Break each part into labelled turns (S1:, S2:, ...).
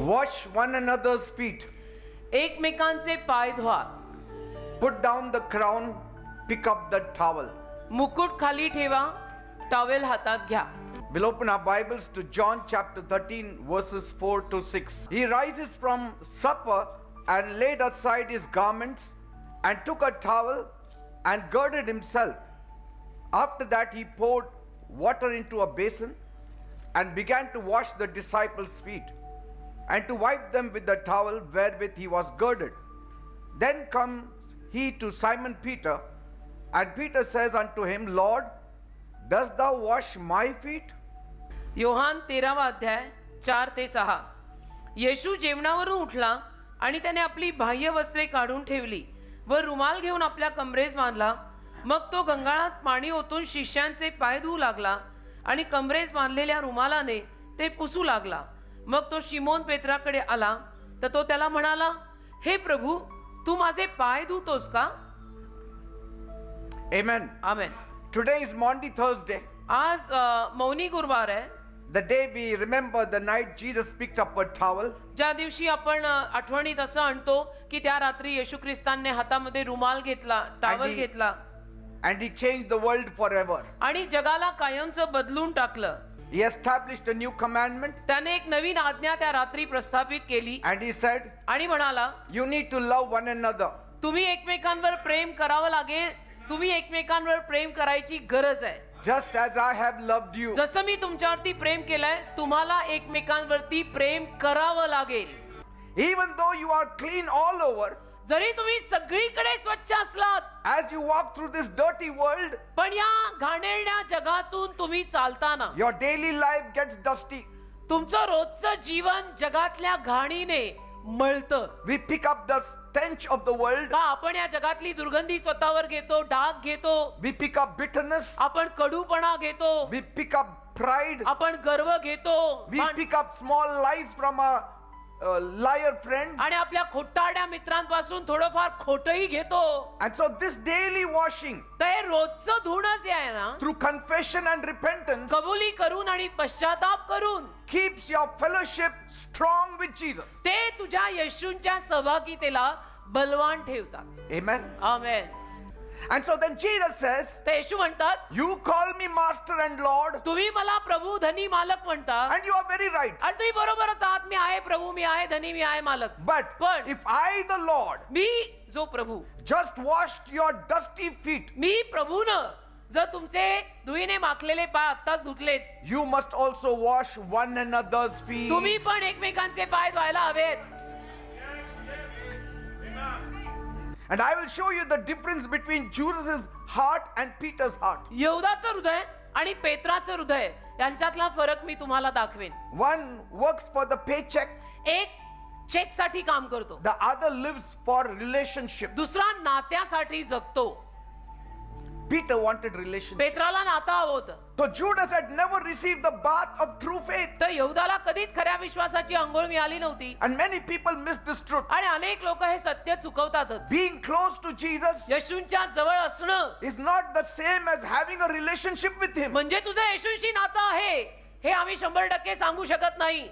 S1: Wash one another's feet.
S2: एकमेकांचे पाय धुवा.
S1: Put down the crown, pick up the towel.
S2: मुकुट खाली ठेवा, टॉवेल हातात घ्या.
S1: We'll open our Bibles to John chapter 13 verses 4 to 6. He rises from supper and laid aside his garments and took a towel and girded himself. After that he poured water into a basin and began to wash the disciples' feet and to wipe them with the towel wherewith he was girded. Then comes he to Simon Peter, and Peter says unto him, Lord, dost thou wash my feet?
S2: Yohan 13वा अध्याय 4 ते 6. येशू जेवणावरून उठला आणि त्याने आपली बाह्य वस्त्रे काढून ठेवली व रुमाल घेऊन आपल्या कमरेस बांधला. मग तो गंगाळात पाणी ओतून शिष्यांचे पाय धुवू लागला आणि कमरेस बांधलेल्या रुमालाने ते पुसू लागला. मग तो शिमोन पेत्राकडे आला तर तो त्याला म्हणाला, हे प्रभू, तू माझे पाय धुतोस का?
S1: Amen.
S2: Amen.
S1: Today is Maundy Thursday,
S2: आज मौनी गुरुवार आहे.
S1: the day we remember the night Jesus picked up a towel.
S2: ज्या दिवशी आपण आठवणीत असं आणतो की त्या रात्री येशू ख्रिस्तांनी हातामध्ये रुमाल घेतला, टॉवेल घेतला
S1: And he changed the world forever.
S2: आणि जगाला कायमचं बदलून टाकलं.
S1: He established a new commandment
S2: त्याने एक नवीन आज्ञा त्या रात्री प्रस्थापित केली
S1: and he said,
S2: आणि म्हणाला,
S1: you need to love one another.
S2: तुम्ही एकमेकांवर प्रेम करावं लागेल. तुम्ही एकमेकांवर प्रेम करायची गरज आहे.
S1: Just as I have loved you.
S2: जसं मी तुमच्यावरती प्रेम केलंय, तुम्हाला एकमेकांवरती प्रेम करावं लागेल.
S1: Even though you are clean all over,
S2: जरी तुम्ही सगळीकडे स्वच्छ असलात,
S1: as you walk through this dirty world,
S2: पण या घाणेरड्या जगातून तुम्ही चालताना
S1: your daily life gets dusty.
S2: तुमचं रोजचं जीवन जगातल्या घाणीने मळतं.
S1: We pick up the stench of the world.
S2: का आपण या जगातली दुर्गंधी स्वतःवर घेतो, डाग घेतो,
S1: We pick up bitterness.
S2: आपण कडूपणा घेतो,
S1: We pick up pride.
S2: आपण गर्व घेतो,
S1: We pick up small lies from our liar friends.
S2: आणि आपल्या खोटारड्या मित्रांपासून थोडंफार खोटही घेतो.
S1: And so this daily washing
S2: तर हे रोजचं धुणं जे आहे ना,
S1: through confession and repentance
S2: कबुली करून आणि पश्चाताप करून
S1: keeps your fellowship strong with Jesus.
S2: ते तुझ्या येशूंच्या सहभागितेला बलवान ठेवतात.
S1: Amen.
S2: Amen.
S1: And so then Jesus says,
S2: तर येशू म्हणतात,
S1: you call me master and Lord,
S2: तुम्ही मला प्रभू, धनी, मालक म्हणता,
S1: and you are very right.
S2: आणि तुम्ही बरोबरच आहात. मी आहे प्रभू, मी आहे धनी, मी आहे मालक.
S1: But
S2: पण
S1: if I, the Lord,
S2: मी जो प्रभू,
S1: just washed your dusty feet,
S2: मी प्रभूनं जर तुमचे धुईने माखलेले पाय आत्ताच धुतलेत,
S1: you must also wash one another's feet.
S2: तुम्ही पण एकमेकांचे पाय धुवायला हवेत.
S1: And I will show you the difference between Judas's heart and Peter's heart.
S2: यहूदाचं हृदय आणि पेत्राचं हृदय यांच्यातला फरक मी तुम्हाला दाखवेन.
S1: One works for the paycheck,
S2: एक चेक साठी काम करतो,
S1: the other lives for relationship.
S2: दुसरा नात्यासाठी जगतो.
S1: Peter wanted relationship.
S2: पेत्राला नातं हवं होतं.
S1: So Judas had never received the bath of true faith.
S2: तर यहूदाला कधीच खऱ्या विश्वासाची अंघोळ मिळाली नव्हती.
S1: And many people miss this truth.
S2: आणि अनेक लोक हे सत्य चुकवतातच.
S1: Being close to Jesus
S2: येशूंच्या जवळ असणं
S1: is not the same as having a relationship with him.
S2: म्हणजे तुझं येशूंशी नातं आहे हे आम्ही 100% सांगू शकत नाही.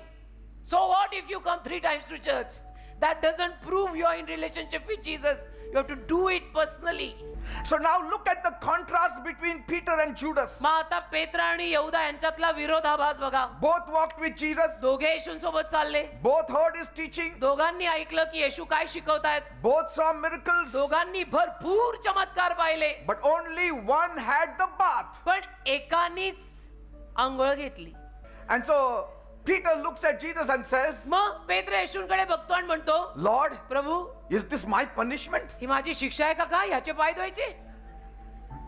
S2: So what if you come 3 times to church? That doesn't prove you are in relationship with Jesus. You have to do it personally.
S1: So now look at the contrast between Peter and Judas.
S2: मग आता पेत्र आणि यहूदा यांच्यातला विरोधाभास बघा.
S1: Both walked with Jesus.
S2: दोघे येशूंसोबत चालले.
S1: Both heard his teaching.
S2: दोघांनी ऐकलं की येशू काय शिकवतायत.
S1: Both saw miracles.
S2: दोघांनी भरपूर चमत्कार पाहिले.
S1: But only one had the bath.
S2: पण एकानीच आंघोळ घेतली.
S1: And so Peter looks at Jesus and says,
S2: मग पेत्र येशूंकडे बघतो आणि म्हणतो,
S1: Lord,
S2: Prabhu,
S1: is this my punishment?
S2: ही माझी शिक्षा आहे का काय ह्याचे पाय धुवायचे?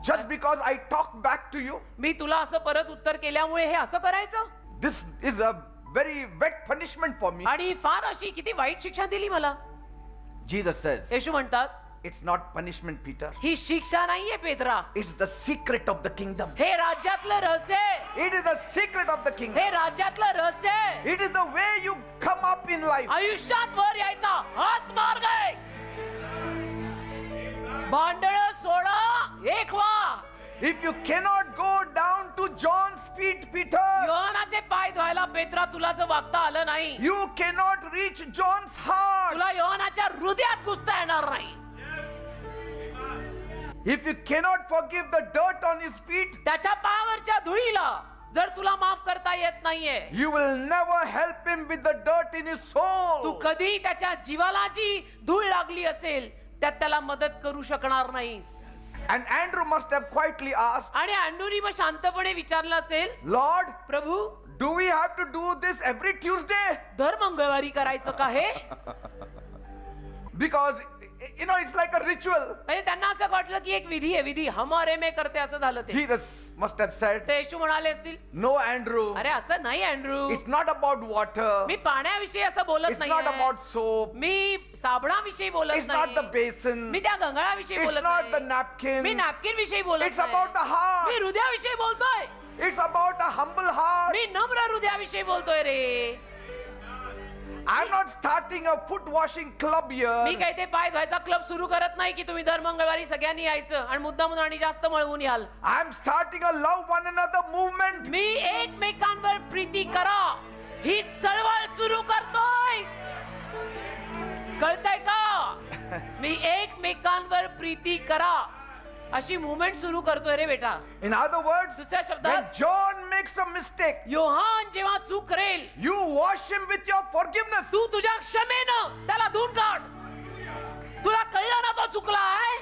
S1: Just because I talk back to you?
S2: मी तुला असं परत उत्तर केल्यामुळे हे असं करायचं?
S1: This is a very wet punishment for me.
S2: आणि फार अशी किती वाईट शिक्षा दिली मला.
S1: Jesus says,
S2: येशू म्हणतात,
S1: it's not punishment, Peter.
S2: ही शिक्षा नाहीये Petra,
S1: It's the secret of the kingdom.
S2: हे राज्यातलं रहस्य आहे.
S1: It is the secret of the kingdom.
S2: हे राज्यातलं रहस्य आहे.
S1: It is the way you come up in life.
S2: आयुष्यात वर यायचा हाच मार्ग आहे. भांडण सोडा, एक व्हा.
S1: If you cannot go down to John's feet, Peter.
S2: योहानाचे पाय धुवायला पेत्रा तुला जर वागता आलं नाही,
S1: You cannot reach John's heart.
S2: तुला योहानाच्या हृदयात घुसता येणार नाही.
S1: If you cannot forgive the dirt on his feet,
S2: त्याच्या पायावरच्या धुळीला जर तुला माफ करता येत नाहीये,
S1: you will never help him with the dirt in his soul.
S2: तू कधी त्याच्या जीवाला जी धूळ लागली असेल त्यात त्याला मदत करू शकणार नाहीस.
S1: And Andrew must have quietly asked,
S2: आणि अँड्रूनी मग शांतपणे विचारलं असेल,
S1: Lord,
S2: Prabhu
S1: do we have to do this every Tuesday?
S2: दर मंगळवारी करायचं का हे?
S1: Because, it's like a ritual.
S2: म्हणजे त्यांना असं वाटलं की एक विधी आहे, विधी हमारे में करते असं झालं ते.
S1: Jesus must have said,
S2: ते येशू म्हणाले असतील,
S1: No, Andrew.
S2: अरे असं नाही Andrew,
S1: It's not about water.
S2: मी पाण्याविषयी असं बोलत
S1: It's not
S2: नाही,
S1: about soap.
S2: मी साबणाविषयी बोलत
S1: It's not the
S2: नाही,
S1: basin.
S2: मी त्या गंगाळाविषयी
S1: It's
S2: बोलत
S1: not the
S2: नाही,
S1: napkin.
S2: मी नॅपकिन विषयी बोलत
S1: It's about the
S2: नाही,
S1: heart.
S2: मी हृदयाविषयी बोलतोय,
S1: It's about a humble heart.
S2: मी नम्र हृदयाविषयी बोलतोय रे.
S1: I'm not starting a foot washing club
S2: me
S1: here.
S2: काही ते पाय धुवायचा क्लब सुरू करत नाही की तुम्ही दर मंगळवारी सगळ्यांनी यायचं आणि मुद्दामून आणि जास्त मळवून याल.
S1: I'm starting a love one another movement.
S2: मी एकमेकांवर प्रीती करा ही चळवळ सुरू करतोय. कळतंय का? मी एकमेकांवर प्रीती करा अशी मुवमेंट सुरू करतोय रे बेटा.
S1: In other words,
S2: दुसऱ्या
S1: when
S2: शब्दात
S1: John makes a mistake,
S2: Yohan जेव्हा चूक करेल,
S1: you wash him with your forgiveness.
S2: तू तुझ्या क्षमेनं त्याला धुवून काढ. तुला कळलं ना तो चुकलाय,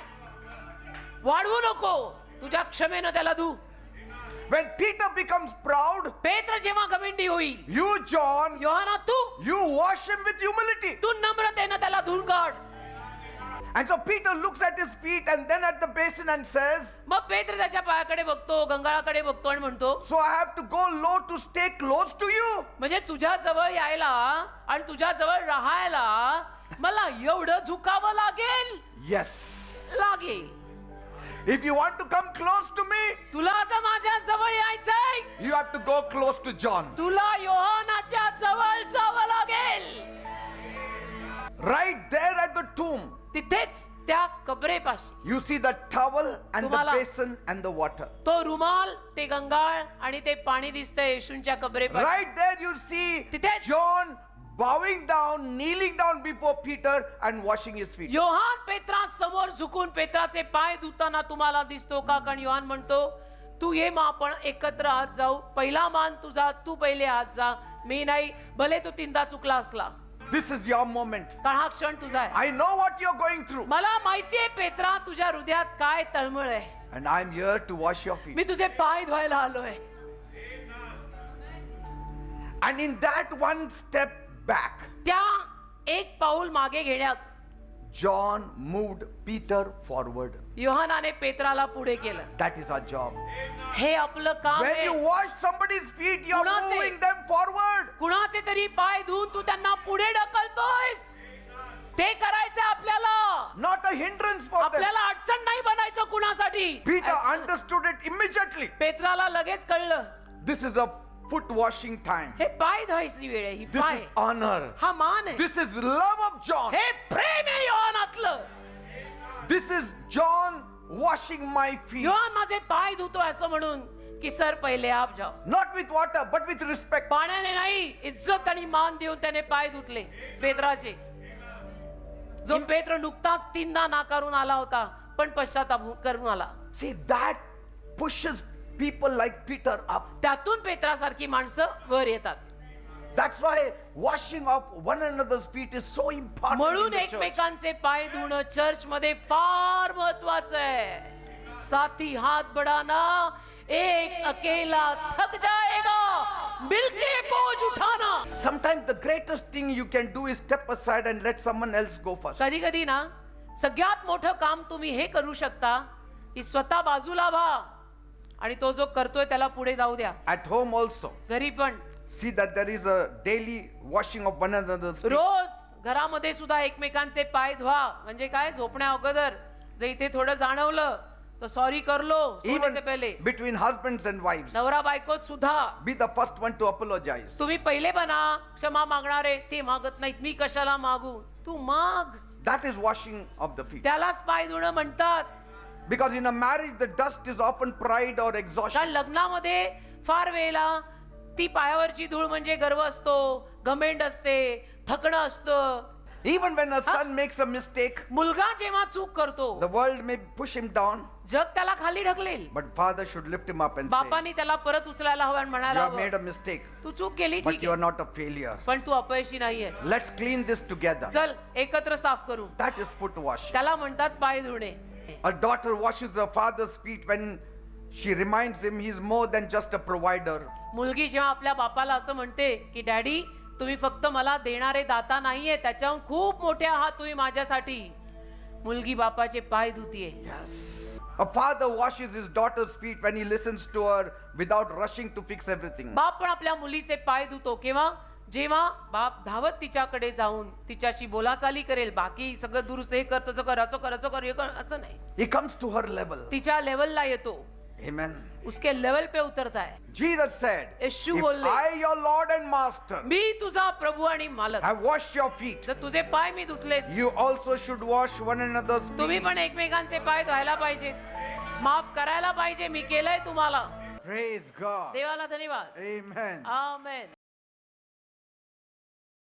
S2: वाढवू नको, तुझ्या क्षमेनं त्याला धु.
S1: When Peter becomes proud,
S2: पेत्र जेव्हा घमंडी होईल,
S1: you, John,
S2: Yohana Tu
S1: you wash him with humility.
S2: तू नम्रतेनं त्याला धुवून काढ.
S1: And so Peter looks at his feet and then at the basin and says,
S2: मग पेत्र त्याच्या पायाकडे बघतो, गंगाळाकडे बघतो आणि म्हणतो,
S1: So I have to go low to stay close to you.
S2: म्हणजे तुझ्या जवळ यायला आणि तुझ्या जवळ राहायला मला एवढं झुकावं लागेल.
S1: Yes.
S2: लागेल.
S1: If you want to come close to me,
S2: तुला जर माझ्या जवळ यायचंय,
S1: you have to go close to John.
S2: तुला योहानाच्या जवळ जावं लागेल.
S1: Right there at the tomb,
S2: तिथेच त्या कबरेपाशी
S1: you see the towel and the
S2: तुम्हाला-
S1: basin and the water.
S2: तो रुमाल, ते गंगाळ आणि ते पाणी दिसतंय येशूंच्या कबरेपाशी.
S1: Right there you see
S2: तिथेच
S1: John bowing down, kneeling down before Peter and washing his feet.
S2: Yohan पेत्रा समोर झुकून पेत्राचे पाय धुताना तुम्हाला दिसतो का? कारण योहान म्हणतो, तू ये मग आपण एकत्र आत जाऊ. पहिला मान तुझा, तू पहिले आत जा, मी नाही. भले तू तीनदा चुकला असला,
S1: This is your moment.
S2: कारण हा क्षण तुझा आहे.
S1: I know what you're going through.
S2: मला माहितीये पेत्रा तुझ्या हृदयात काय तळमळ आहे.
S1: And I'm here to wash your feet.
S2: मी तुझे पाय धुवायला आलोय.
S1: And in that one step back,
S2: त्या एक पाऊल मागे घेण्यात
S1: John moved Peter forward.
S2: योहानाने पेत्राला पुढे केलं.
S1: That is our job.
S2: हे आपलं काम
S1: When
S2: आहे.
S1: you wash somebody's feet, you're
S2: कुणाचे?
S1: moving them forward.
S2: कुणाचे तरी पाय धुवून तू त्यांना पुढे ढकलतोयस. ते करायचं आपल्याला.
S1: Not a hindrance for them.
S2: आपल्याला अडचण नाही बनायचं कुणासाठी.
S1: Peter understood it immediately.
S2: पेत्राला लगेच कळलं,
S1: This is a foot washing time.
S2: हे पाय धुवायची वेळ आहे. ही
S1: This
S2: पाय,
S1: is honor.
S2: हा मान आहे.
S1: This is love of John.
S2: हे प्रेम आहे योहानातलं.
S1: This is John washing my feet.
S2: Yohan माझे पाय धुतोय असं म्हणून की सर पहिले आप जाओ.
S1: Not with water, but with respect.
S2: पाण्याने नाही, इज्जत आणि मान देऊन त्याने पाय धुतले पेत्राचे. जो पेत्र नुकताच तीनदा नाकारून आला होता, पण पश्चाताप करून आला.
S1: See, that pushes people like Peter up.
S2: त्यातून पेत्रासारखी माणसं वर येतात.
S1: That's why washing of one another's feet is so important in
S2: म्हणून
S1: the church.
S2: एकमेकांचे पाय धुणं चर्च मध्ये फार महत्वाचं आहे. साथी हात बढ़ाना, एक अकेला थक जाएगा, मिलके बोझ उठाना.
S1: Sometimes the greatest thing you can do is step aside and let someone else go first.
S2: कधी कधी ना सगळ्यात मोठं काम तुम्ही हे करू शकता की स्वतः बाजूला व्हा आणि तो जो करतोय त्याला पुढे जाऊ द्या.
S1: At home also,
S2: घरी पण
S1: see that there is a daily washing of one another's feet.
S2: रोज घरामध्ये सुद्धा एकमेकांचे पाय धुवा. म्हणजे काय, झोपण्या अगोदर जर इथे थोडं जाणवलं तर सॉरी कर लो. सोने से
S1: Even
S2: पहले
S1: between husbands and wives,
S2: नवरा बायकोत सुद्धा
S1: be the first one to apologize.
S2: तुम्ही पहिले बना. क्षमा मागणारे ते मागत नाहीत, मी कशाला मागू. तू माग.
S1: That is washing of the feet.
S2: त्यालाच पाय धुणं म्हणतात.
S1: Because in a marriage, the dust is often pride or
S2: कारण
S1: exhaustion.
S2: लग्नामध्ये फार वेळेला ती पायावरची धूळ म्हणजे गर्व असतो, घमेंड असते, थकणं असतं.
S1: Even when a son makes a mistake,
S2: मुलगा जेव्हा चूक करतो,
S1: the world may push him down,
S2: जग त्याला खाली ढकलेल.
S1: but father should lift him up and say,
S2: बापानी त्याला परत उचलायला हवं आणि
S1: you
S2: म्हणायला
S1: have made
S2: हवं,
S1: a mistake,
S2: तू चूक केली,
S1: but
S2: ठीक
S1: you are
S2: आहे,
S1: not a failure.
S2: पण तू अपयशी नाहीयेस.
S1: Let's clean this together.
S2: चल एकत्र साफ करू.
S1: That is foot washing.
S2: त्याला म्हणतात पाय धुणे.
S1: A daughter washes her father's feet when she reminds him he is more than just a provider.
S2: मुलगी जेव्हा आपल्या बापाला असं म्हणते की डॅडी तुम्ही फक्त मला देणारे दाता नाहीये, त्याच्याहून खूप मोठे आहात तुम्ही माझ्यासाठी, मुलगी बापाचे पाय धुतीये.
S1: Yes. A father washes his daughter's feet when he listens to her without rushing to fix everything.
S2: बाप पण आपल्या मुलीचे पाय धुतो केव्हा, जेव्हा बाप धावत तिच्याकडे जाऊन तिच्याशी बोलाचाली करेल, बाकी सगळं दुरुस्त, हे कर तसं कर, असं कर असं कर, हे कर, असं नाही.
S1: He comes to her level.
S2: तिच्या लेवलला येतो,
S1: Amen.
S2: उसके लेवल पे उतरता है.
S1: Jesus said,
S2: यीशु
S1: if
S2: बोलले,
S1: I, your Lord and Master,
S2: मी तुझा प्रभू आणि मालक,
S1: have washed your feet,
S2: जर तुझे पाय मी धुतले,
S1: you also should wash one another's
S2: तुम्ही
S1: feet.
S2: पण एकमेकांचे पाय धुवायला पाहिजे, माफ करायला पाहिजे. मी केलंय तुम्हाला.
S1: Praise God.
S2: देवाला धन्यवाद.
S1: Amen.
S2: आमेन.